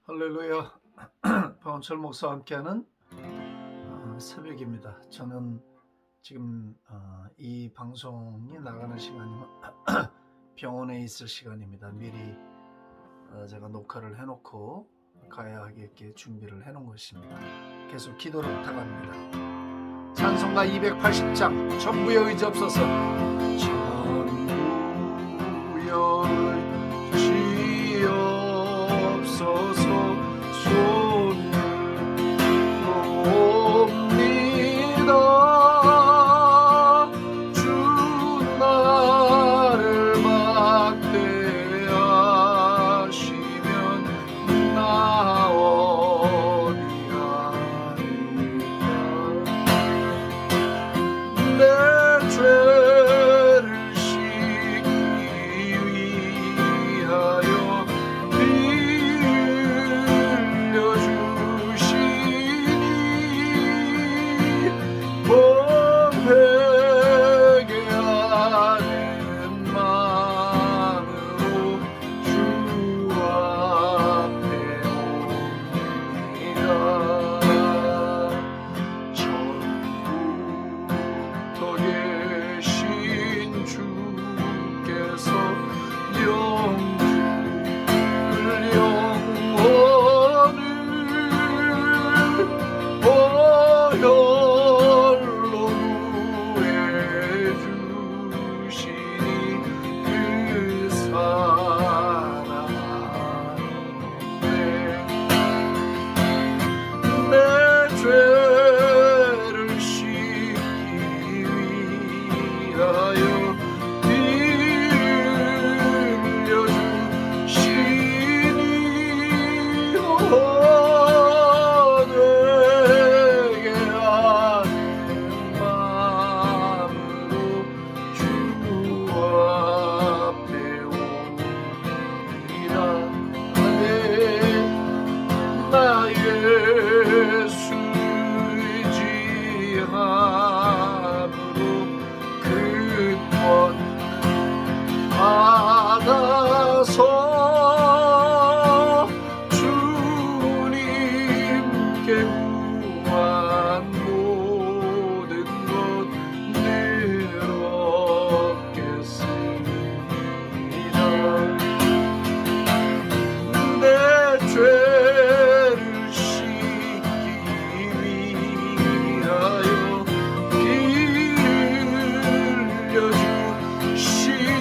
할렐루야. 박원철 목사와 함께하는 새벽입니다. 저는 지금 이 방송이 나가는 시간이면 병원에 있을 시간입니다. 미리 제가 녹화를 해놓고 가야 하겠게 준비를 해놓은 것입니다. 계속 기도를 부탁합니다. 찬송가 280장 전부의 의지 없어서 전부의 의지 없어서 손을 옵니다. 주 나를 막대하시면 나어디하리까. 내 죄를 씻기 위하여 회개하는 마음으로 주 앞에 옵니다. 전부터 계신 주께서 영원을 보혈로 구해주시니 그 사랑하네. 내 죄를 씻기 위하여 받아서 주님께 구한 모든 것 늘 얻겠습니다. 내 죄를 씻기 위하여 피 흘려주시니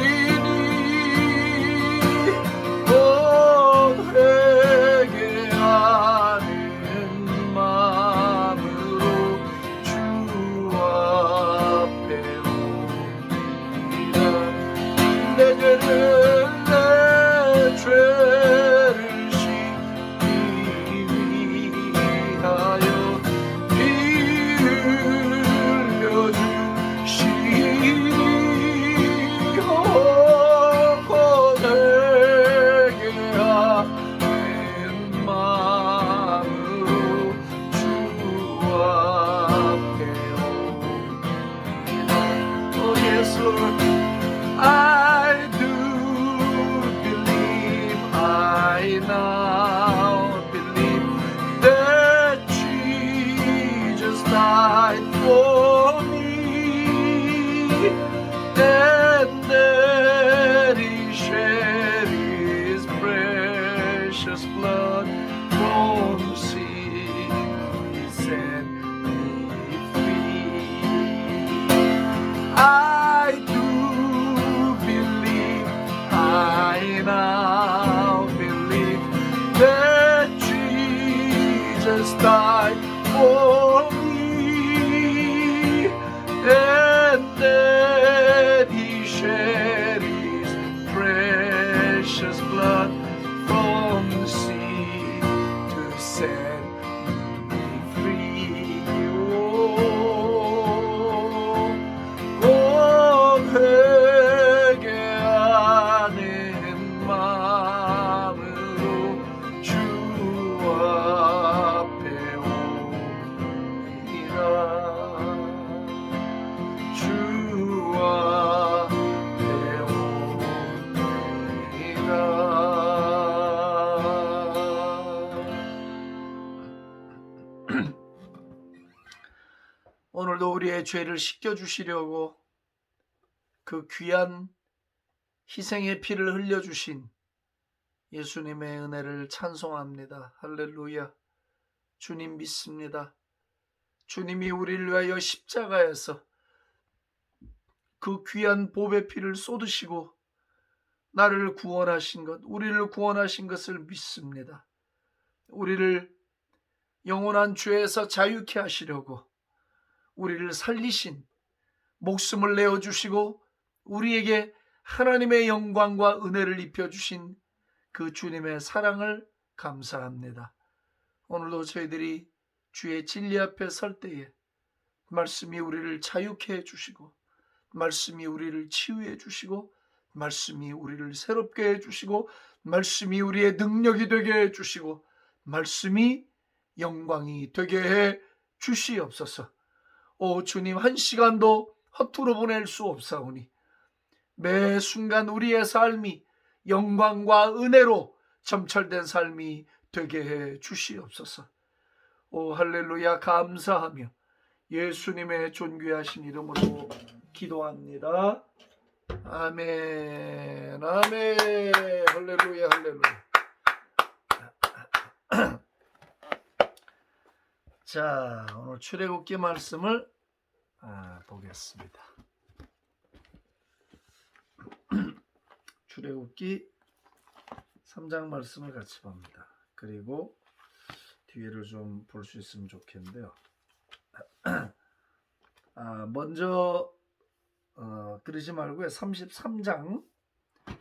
내 죄를 씻기 위하여 피 흘려주시니 회개하는 마음으로 주 앞에 옵니다. Oh yes Lord, I do believe, I now believe that Jesus died for me and that He shed His precious blood from sin to set me free. I now believe that Jesus died for me and that He shed His precious blood from the sea to set me free. Oh, 회개하는 마음으로 주 앞에 옵니다. 오늘도 우리의 죄를 씻겨주시려고 그 귀한 희생의 피를 흘려주신 예수님의 은혜를 찬송합니다. 할렐루야. 주님 믿습니다. 주님이 우리를 위하여 십자가에서 그 귀한 보배 피를 쏟으시고 나를 구원하신 것, 우리를 구원하신 것을 믿습니다. 우리를 영원한 죄에서 자유케 하시려고 우리를 살리신, 목숨을 내어주시고 우리에게 하나님의 영광과 은혜를 입혀주신 그 주님의 사랑을 감사합니다. 오늘도 저희들이 주의 진리 앞에 설 때에 말씀이 우리를 자유케 해주시고, 말씀이 우리를 치유해 주시고, 말씀이 우리를 새롭게 해주시고, 말씀이 우리의 능력이 되게 해주시고, 말씀이 영광이 되게 해 주시옵소서. 오 주님, 한 시간도 허투루 보낼 수 없사오니 매 순간 우리의 삶이 영광과 은혜로 점철된 삶이 되게 해 주시옵소서. 오 할렐루야. 감사하며 예수님의 존귀하신 이름으로 기도합니다. 아멘. 아멘. 할렐루야. 할렐루야. 자, 오늘 출애굽기 말씀을 보겠습니다. 출애굽기 3장 말씀을 같이 봅니다. 그리고 뒤에를 좀 볼 수 있으면 좋겠는데요. 먼저 그러지 말고요. 33장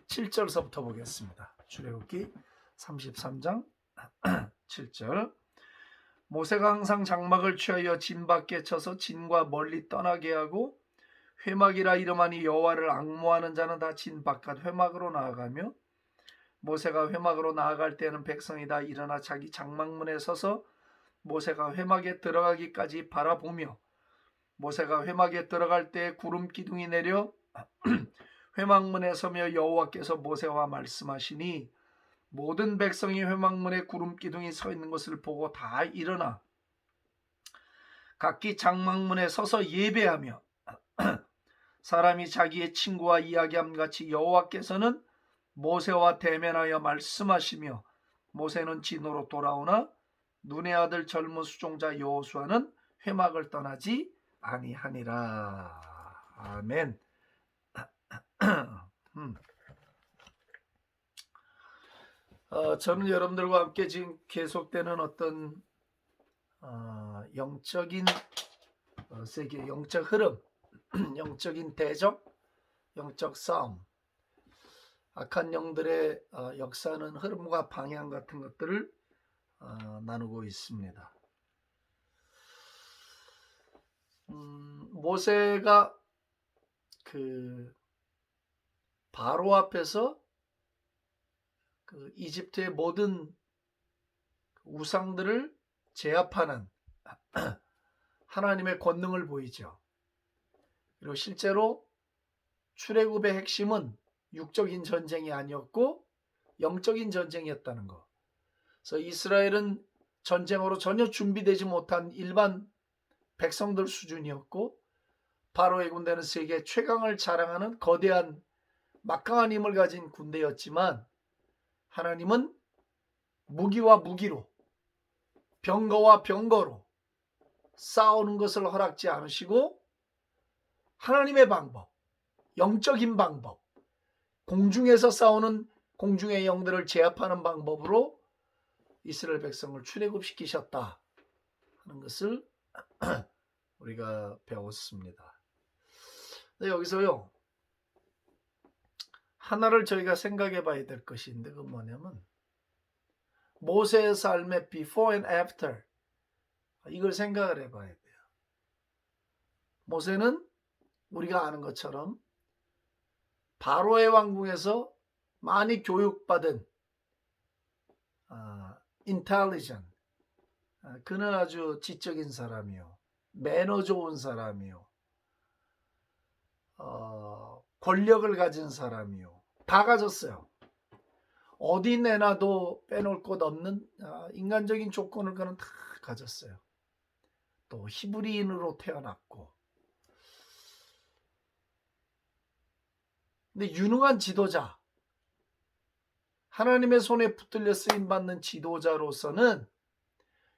7절서부터 보겠습니다. 출애굽기 33장 7절. 모세가 항상 장막을 취하여 진 밖에 쳐서 진과 멀리 떠나게 하고 회막이라 이름하니 여호와를 앙모하는 자는 다 진 바깥 회막으로 나아가며, 모세가 회막으로 나아갈 때는 백성이 다 일어나 자기 장막문에 서서 모세가 회막에 들어가기까지 바라보며, 모세가 회막에 들어갈 때 구름 기둥이 내려 회막문에 서며 여호와께서 모세와 말씀하시니, 모든 백성이 회막문에 구름 기둥이 서 있는 것을 보고 다 일어나 각기 장막문에 서서 예배하며 사람이 자기의 친구와 이야기함 같이 여호와께서는 모세와 대면하여 말씀하시며, 모세는 진으로 돌아오나 눈의 아들 젊은 수종자 여호수아는 회막을 떠나지 아니하니라. 아멘. 저는 여러분들과 함께 지금 계속되는 어떤 영적인 세계, 영적 흐름, 영적인 대적, 영적 싸움, 악한 영들의 역사하는 흐름과 방향 같은 것들을 나누고 있습니다. 모세가 그 바로 앞에서 그 이집트의 모든 우상들을 제압하는 하나님의 권능을 보이죠. 그리고 실제로 출애굽의 핵심은 육적인 전쟁이 아니었고 영적인 전쟁이었다는 것. 그래서 이스라엘은 전쟁으로 전혀 준비되지 못한 일반 백성들 수준이었고, 바로의 군대는 세계 최강을 자랑하는 거대한 막강한 힘을 가진 군대였지만, 하나님은 무기와 무기로, 병거와 병거로 싸우는 것을 허락지 않으시고, 하나님의 방법, 영적인 방법, 공중에서 싸우는 공중의 영들을 제압하는 방법으로 이스라엘 백성을 출애굽시키셨다 하는 것을 우리가 배웠습니다. 근데 여기서요, 하나를 저희가 생각해 봐야 될 것인데, 그건 뭐냐면 모세의 삶의 before and after, 이걸 생각을 해 봐야 돼요. 모세는 우리가 아는 것처럼 바로의 왕궁에서 많이 교육받은 intelligent, 그는 아주 지적인 사람이요, 매너 좋은 사람이요, 권력을 가진 사람이요, 다 가졌어요. 어디 내놔도 빼놓을 것 없는 인간적인 조건을 그는 다 가졌어요. 또 히브리인으로 태어났고, 근데 유능한 지도자, 하나님의 손에 붙들려 쓰임받는 지도자로서는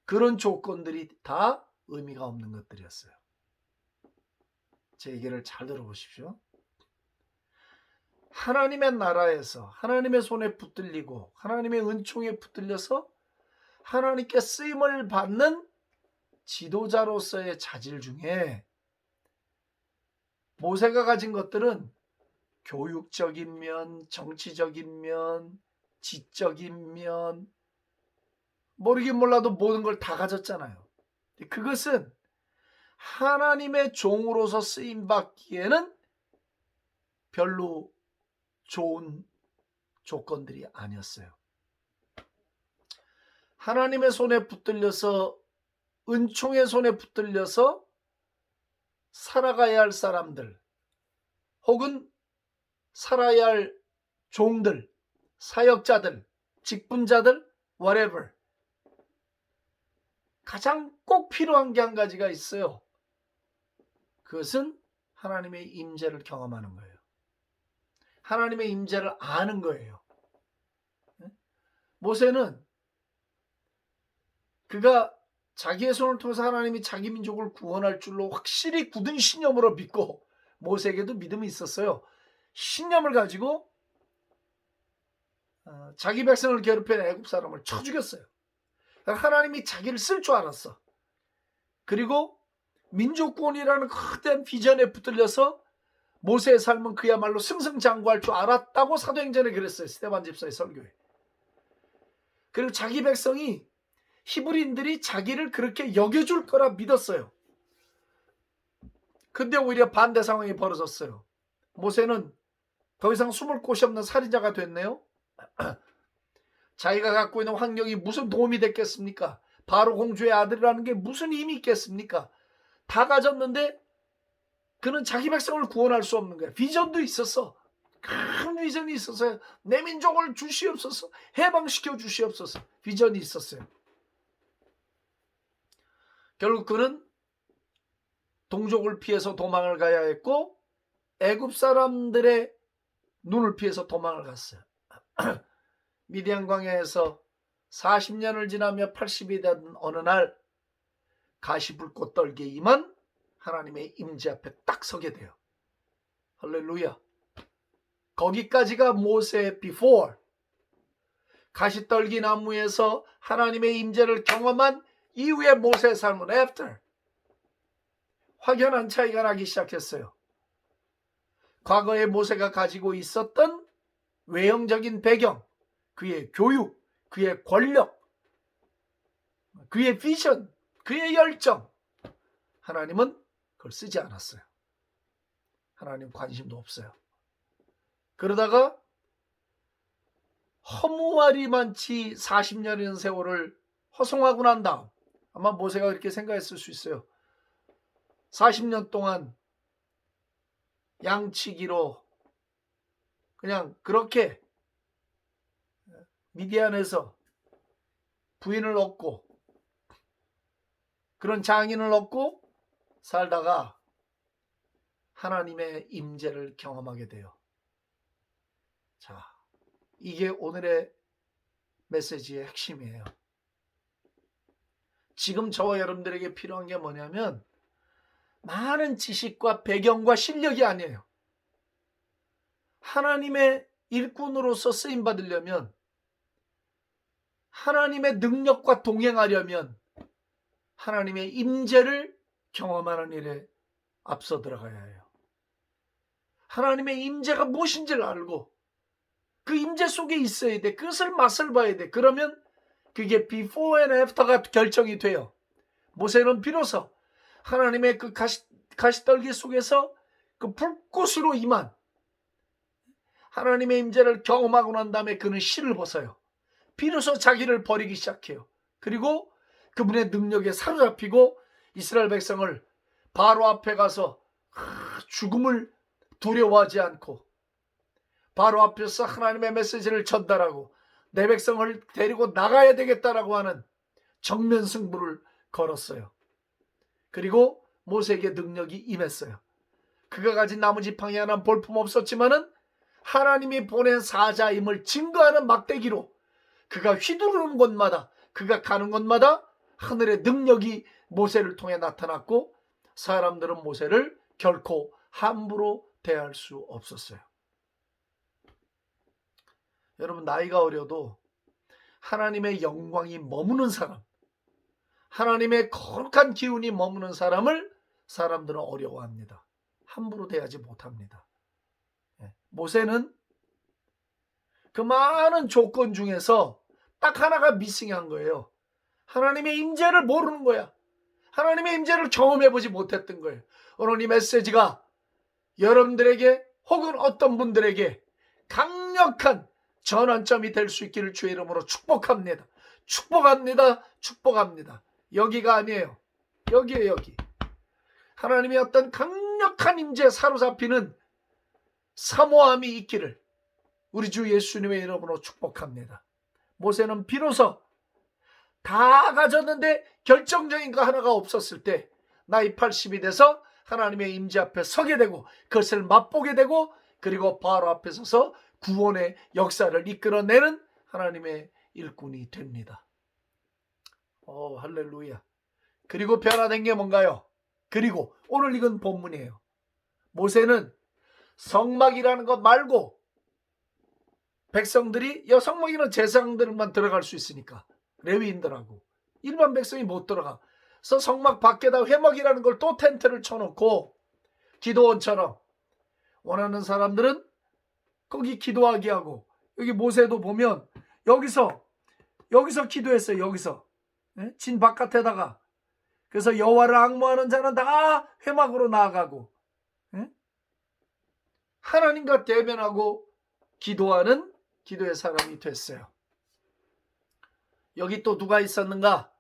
그런 조건들이 다 의미가 없는 것들이었어요. 제 얘기를 잘 들어보십시오. 하나님의 나라에서 하나님의 손에 붙들리고 하나님의 은총에 붙들려서 하나님께 쓰임을 받는 지도자로서의 자질 중에 모세가 가진 것들은 교육적인 면, 정치적인 면, 지적인 면, 모르긴 몰라도 모든 걸 다 가졌잖아요. 그것은 하나님의 종으로서 쓰임받기에는 별로 좋은 조건들이 아니었어요. 하나님의 손에 붙들려서, 은총의 손에 붙들려서 살아가야 할 사람들, 혹은 살아야 할 종들, 사역자들, 직분자들, whatever, 가장 꼭 필요한 게 한 가지가 있어요. 그것은 하나님의 임재를 경험하는 거예요. 하나님의 임재를 아는 거예요. 모세는 그가 자기의 손을 통해서 하나님이 자기 민족을 구원할 줄로 확실히 굳은 신념으로 믿고, 모세에게도 믿음이 있었어요. 신념을 가지고 자기 백성을 괴롭힌 애굽 사람을 쳐 죽였어요. 하나님이 자기를 쓸 줄 알았어. 그리고 민족 구원이라는 거대한 비전에 붙들려서 모세의 삶은 그야말로 승승장구할 줄 알았다고 사도행전에 그랬어요. 스데반 집사의 설교에. 그리고 자기 백성이, 히브리인들이 자기를 그렇게 여겨줄 거라 믿었어요. 근데 오히려 반대 상황이 벌어졌어요. 모세는 더 이상 숨을 곳이 없는 살인자가 됐네요. 자기가 갖고 있는 환경이 무슨 도움이 됐겠습니까? 바로 공주의 아들이라는 게 무슨 힘이 있겠습니까? 다 가졌는데 그는 자기 백성을 구원할 수 없는 거야. 비전도 있었어. 큰 비전이 있었어요. 내 민족을 주시옵소서, 해방시켜 주시옵소서, 비전이 있었어요. 결국 그는 동족을 피해서 도망을 가야 했고, 애굽 사람들의 눈을 피해서 도망을 갔어요. 미디안 광야에서 40년을 지나며 80이 된 어느 날, 가시불꽃 떨기에 임한 하나님의 임재 앞에 딱 서게 돼요. 할렐루야. 거기까지가 모세의 before, 가시떨기 나무에서 하나님의 임재를 경험한 이후의 모세의 삶은 after. 확연한 차이가 나기 시작했어요. 과거에 모세가 가지고 있었던 외형적인 배경, 그의 교육, 그의 권력, 그의 비전, 그의 열정, 하나님은 그걸 쓰지 않았어요. 하나님 관심도 없어요. 그러다가 허무하리만치 40년이라는 세월을 허송하고 난 다음, 아마 모세가 그렇게 생각했을 수 있어요. 40년 동안 양치기로 그냥 그렇게 미디안에서 부인을 얻고 그런 장인을 얻고 살다가 하나님의 임재를 경험하게 돼요. 자, 이게 오늘의 메시지의 핵심이에요. 지금 저와 여러분들에게 필요한 게 뭐냐면 많은 지식과 배경과 실력이 아니에요. 하나님의 일꾼으로서 쓰임받으려면, 하나님의 능력과 동행하려면 하나님의 임재를 경험하는 일에 앞서 들어가야 해요. 하나님의 임재가 무엇인지를 알고 그 임재 속에 있어야 돼. 그것을 맛을 봐야 돼. 그러면 그게 before and after가 결정이 돼요. 모세는 비로소 하나님의 그 가시떨기 속에서 그 불꽃으로 임한 하나님의 임재를 경험하고 난 다음에 그는 실을 벗어요. 비로소 자기를 버리기 시작해요. 그리고 그분의 능력에 사로잡히고 이스라엘 백성을 바로 앞에 가서 죽음을 두려워하지 않고 바로 앞에서 하나님의 메시지를 전달하고 내 백성을 데리고 나가야 되겠다라고 하는 정면 승부를 걸었어요. 그리고 모세에게 능력이 임했어요. 그가 가진 나무지팡이 하나는 볼품 없었지만은 하나님이 보낸 사자임을 증거하는 막대기로 그가 휘두르는 곳마다, 그가 가는 곳마다 하늘의 능력이 모세를 통해 나타났고, 사람들은 모세를 결코 함부로 대할 수 없었어요. 여러분, 나이가 어려도 하나님의 영광이 머무는 사람, 하나님의 거룩한 기운이 머무는 사람을 사람들은 어려워합니다. 함부로 대하지 못합니다. 모세는 그 많은 조건 중에서 딱 하나가 미싱한 거예요. 하나님의 임재를 모르는 거야. 하나님의 임재를 경험해보지 못했던 거예요. 오늘 이 메시지가 여러분들에게 혹은 어떤 분들에게 강력한 전환점이 될 수 있기를 주의 이름으로 축복합니다. 축복합니다. 축복합니다. 여기가 아니에요. 여기에요, 여기. 하나님의 어떤 강력한 임재에 사로잡히는 사모함이 있기를 우리 주 예수님의 이름으로 축복합니다. 모세는 비로소 다 가졌는데 결정적인 거 하나가 없었을 때 나이 80이 돼서 하나님의 임재 앞에 서게 되고 그것을 맛보게 되고, 그리고 바로 앞에 서서 구원의 역사를 이끌어내는 하나님의 일꾼이 됩니다. 할렐루야. 그리고 변화된 게 뭔가요? 그리고 오늘 읽은 본문이에요. 모세는 성막이라는 것 말고, 백성들이, 성막에는 제사장들만 들어갈 수 있으니까 레위인들하고 일반 백성이 못 들어가. 그래서 성막 밖에다 회막이라는 걸 또 텐트를 쳐놓고 기도원처럼 원하는 사람들은 거기 기도하게 하고, 여기 모세도 보면 여기서 기도했어요. 여기서 진 바깥에다가. 그래서 여호와를 앙모하는 자는 다 회막으로 나아가고 하나님과 대면하고 기도하는 기도의 사람이 됐어요. 여기 또 누가 있었는가?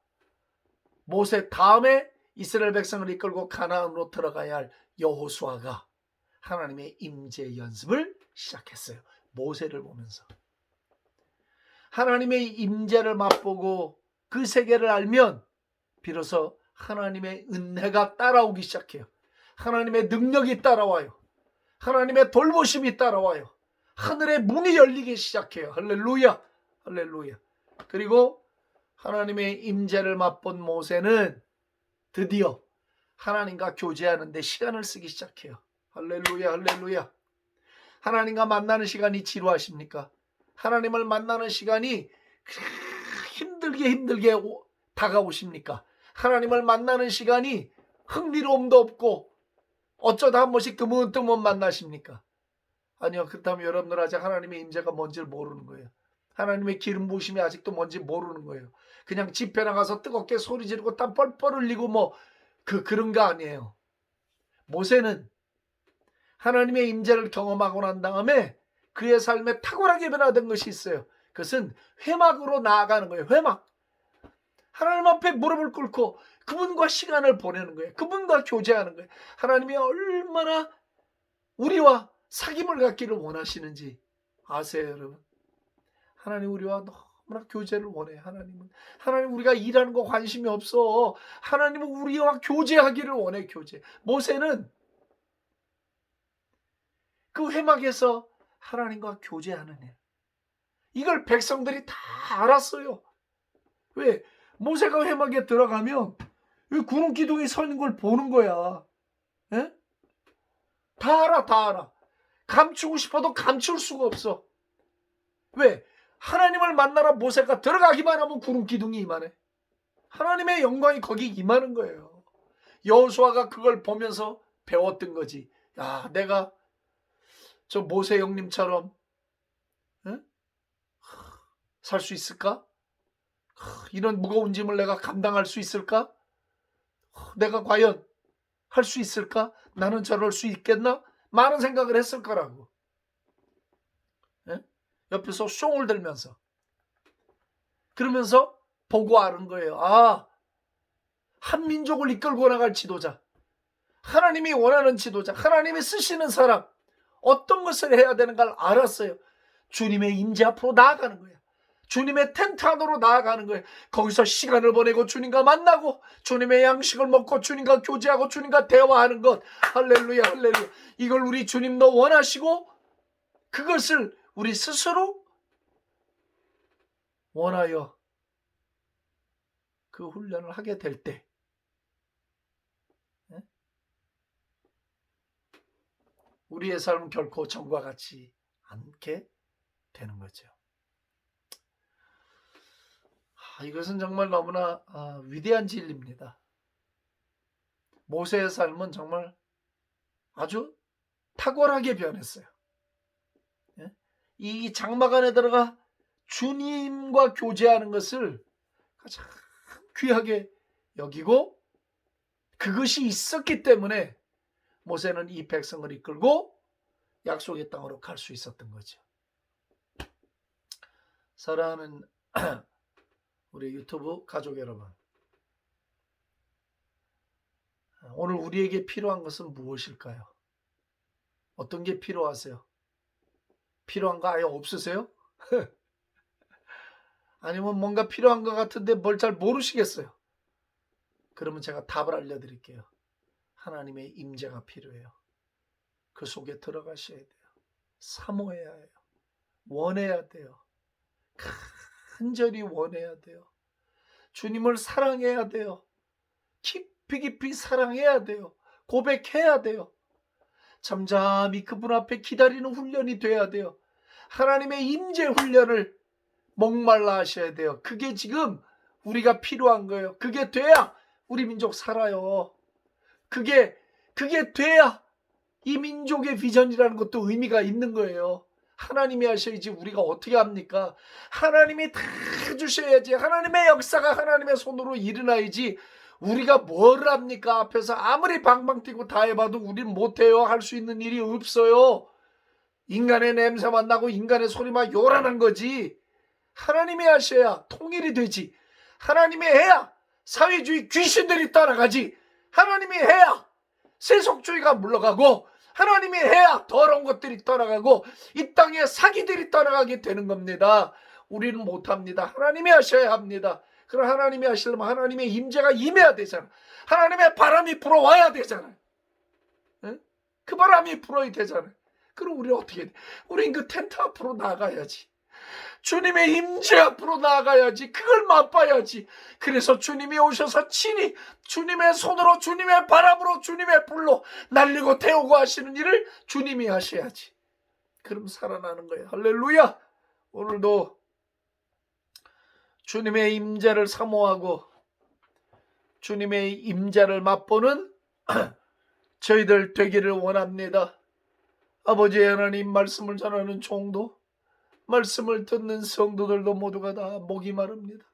모세 다음에 이스라엘 백성을 이끌고 가나안으로 들어가야 할 여호수아가 하나님의 임재 연습을 시작했어요. 모세를 보면서 하나님의 임재를 맛보고 그 세계를 알면 비로소 하나님의 은혜가 따라오기 시작해요. 하나님의 능력이 따라와요. 하나님의 돌보심이 따라와요. 하늘의 문이 열리기 시작해요. 할렐루야, 할렐루야. 그리고 하나님의 임재를 맛본 모세는 드디어 하나님과 교제하는데 시간을 쓰기 시작해요. 할렐루야, 할렐루야. 하나님과 만나는 시간이 지루하십니까? 하나님을 만나는 시간이 힘들게 다가오십니까? 하나님을 만나는 시간이 흥미로움도 없고 어쩌다 한 번씩 드문드문 만나십니까? 아니요. 그렇다면 여러분들 아직 하나님의 임재가 뭔지를 모르는 거예요. 하나님의 기름 부으심이 아직도 뭔지 모르는 거예요. 그냥 집회 나가서 뜨겁게 소리 지르고 땀 뻘뻘 흘리고 그런 거 아니에요. 모세는 하나님의 임재를 경험하고 난 다음에 그의 삶에 탁월하게 변화된 것이 있어요. 그것은 회막으로 나아가는 거예요. 회막. 하나님 앞에 무릎을 꿇고 그분과 시간을 보내는 거예요. 그분과 교제하는 거예요. 하나님이 얼마나 우리와 사귐을 갖기를 원하시는지 아세요, 여러분? 하나님 우리와 너무나 교제를 원해. 하나님 우리가 일하는 거 관심이 없어. 하나님은 우리와 교제하기를 원해. 교제. 모세는 그 회막에서 하나님과 교제하는 일, 이걸 백성들이 다 알았어요. 왜? 모세가 회막에 들어가면 구름 기둥이 서 있는 걸 보는 거야. 에? 다 알아, 다 알아. 감추고 싶어도 감출 수가 없어. 왜? 하나님을 만나러 모세가 들어가기만 하면 구름 기둥이 임하네. 하나님의 영광이 거기 임하는 거예요. 여호수아가 그걸 보면서 배웠던 거지. 야, 내가 저 모세 형님처럼 살 수 있을까? 이런 무거운 짐을 내가 감당할 수 있을까? 내가 과연 할 수 있을까? 나는 저럴 수 있겠나? 많은 생각을 했을 거라고. 옆에서 숑을 들면서 그러면서 보고 아는 거예요. 아, 한 민족을 이끌고 나갈 지도자, 하나님이 원하는 지도자, 하나님이 쓰시는 사람, 어떤 것을 해야 되는가를 알았어요. 주님의 임재 앞으로 나아가는 거예요. 주님의 텐트 안으로 나아가는 거예요. 거기서 시간을 보내고 주님과 만나고 주님의 양식을 먹고 주님과 교제하고 주님과 대화하는 것. 할렐루야, 할렐루야. 이걸 우리 주님도 원하시고 그것을 우리 스스로 원하여 그 훈련을 하게 될 때 우리의 삶은 결코 전과 같지 않게 되는 거죠. 이것은 정말 너무나 위대한 진리입니다. 모세의 삶은 정말 아주 탁월하게 변했어요. 이 장막 안에 들어가 주님과 교제하는 것을 가장 귀하게 여기고 그것이 있었기 때문에 모세는 이 백성을 이끌고 약속의 땅으로 갈 수 있었던 거죠. 사랑하는 우리 유튜브 가족 여러분, 오늘 우리에게 필요한 것은 무엇일까요? 어떤 게 필요하세요? 필요한 거 아예 없으세요? 아니면 뭔가 필요한 것 같은데 뭘 잘 모르시겠어요? 그러면 제가 답을 알려드릴게요. 하나님의 임재가 필요해요. 그 속에 들어가셔야 돼요. 사모해야 해요. 원해야 돼요. 간절히 원해야 돼요. 주님을 사랑해야 돼요. 깊이 깊이 사랑해야 돼요. 고백해야 돼요. 잠잠히 그분 앞에 기다리는 훈련이 돼야 돼요. 하나님의 임재 훈련을 목말라 하셔야 돼요. 그게 지금 우리가 필요한 거예요. 그게 돼야 우리 민족 살아요. 그게 돼야 이 민족의 비전이라는 것도 의미가 있는 거예요. 하나님이 하셔야지 우리가 어떻게 합니까? 하나님이 다 주셔야지. 하나님의 역사가 하나님의 손으로 일어나야지. 우리가 뭘 합니까? 앞에서 아무리 방방 뛰고 다 해봐도 우리는 못해요. 할 수 있는 일이 없어요. 인간의 냄새만 나고 인간의 소리만 요란한 거지. 하나님이 하셔야 통일이 되지. 하나님이 해야 사회주의 귀신들이 따라가지. 하나님이 해야 세속주의가 물러가고 하나님이 해야 더러운 것들이 떠나가고 이 땅에 사기들이 떠나가게 되는 겁니다. 우리는 못합니다. 하나님이 하셔야 합니다. 그럼 하나님이 하시려면 하나님의 임재가 임해야 되잖아. 하나님의 바람이 불어와야 되잖아요. 그 바람이 불어야 되잖아요. 그럼 우리 어떻게 돼? 우린 그 텐트 앞으로 나가야지. 주님의 임재 앞으로 나가야지. 그걸 맛봐야지. 그래서 주님이 오셔서 친히 주님의 손으로 주님의 바람으로 주님의 불로 날리고 태우고 하시는 일을 주님이 하셔야지. 그럼 살아나는 거예요. 할렐루야. 오늘도 주님의 임재를 사모하고 주님의 임재를 맛보는 저희들 되기를 원합니다. 아버지 하나님, 말씀을 전하는 종도 말씀을 듣는 성도들도 모두가 다 목이 마릅니다.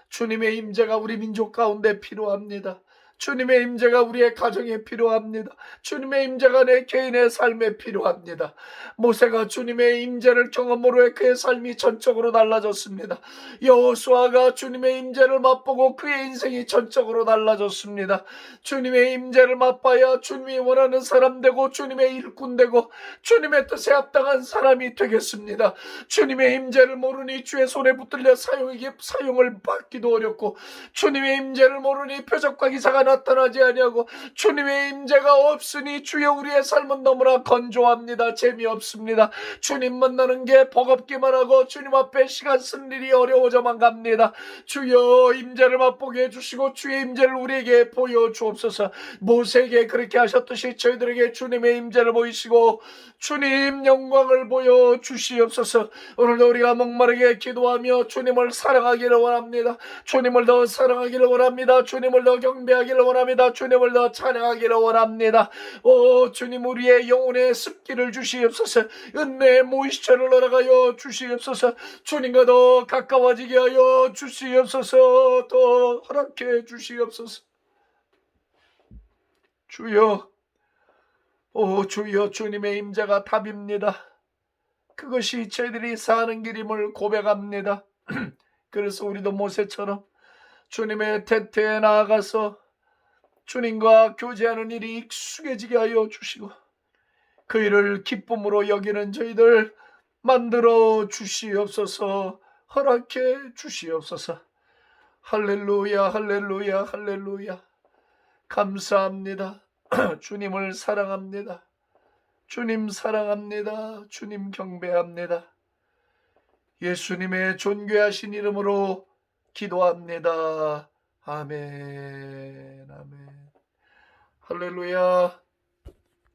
주님의 임재가 우리 민족 가운데 필요합니다. 주님의 임재가 우리의 가정에 필요합니다. 주님의 임재가 내 개인의 삶에 필요합니다. 모세가 주님의 임재를 경험으로 해 그의 삶이 전적으로 달라졌습니다. 여호수아가 주님의 임재를 맛보고 그의 인생이 전적으로 달라졌습니다. 주님의 임재를 맛봐야 주님이 원하는 사람 되고 주님의 일꾼 되고 주님의 뜻에 합당한 사람이 되겠습니다. 주님의 임재를 모르니 주의 손에 붙들려 사용을 받기도 어렵고 주님의 임재를 모르니 표적과 기사가 나타나지 아니하고 주님의 임재가 없으니 주여 우리의 삶은 너무나 건조합니다. 재미없습니다. 주님 만나는 게 버겁기만 하고 주님 앞에 시간 쓰는 일이 어려워져만 갑니다. 주여 임재를 맛보게 해주시고 주의 임재를 우리에게 보여주옵소서. 모세에게 그렇게 하셨듯이 저희들에게 주님의 임재를 보이시고 주님 영광을 보여주시옵소서. 오늘도 우리가 목마르게 기도하며 주님을 사랑하기를 원합니다. 주님을 더 사랑하기를 원합니다. 주님을 더 경배하기를 원합니다. 주님을 더 찬양하기를 원합니다. 오 주님, 우리의 영혼에 습기를 주시옵소서. 은혜의 모이스처를 허락하여 주시옵소서. 주님과 더 가까워지게 하여 주시옵소서. 더 허락해 주시옵소서. 주여, 오 주여, 주님의 임재가 답입니다. 그것이 저희들이 사는 길임을 고백합니다. 그래서 우리도 모세처럼 주님의 텐트에 나아가서 주님과 교제하는 일이 익숙해지게 하여 주시고 그 일을 기쁨으로 여기는 저희들 만들어 주시옵소서. 허락해 주시옵소서. 할렐루야, 할렐루야, 할렐루야. 감사합니다. 주님을 사랑합니다. 주님 사랑합니다. 주님 경배합니다. 예수님의 존귀하신 이름으로 기도합니다. 아멘, 아멘. 할렐루야.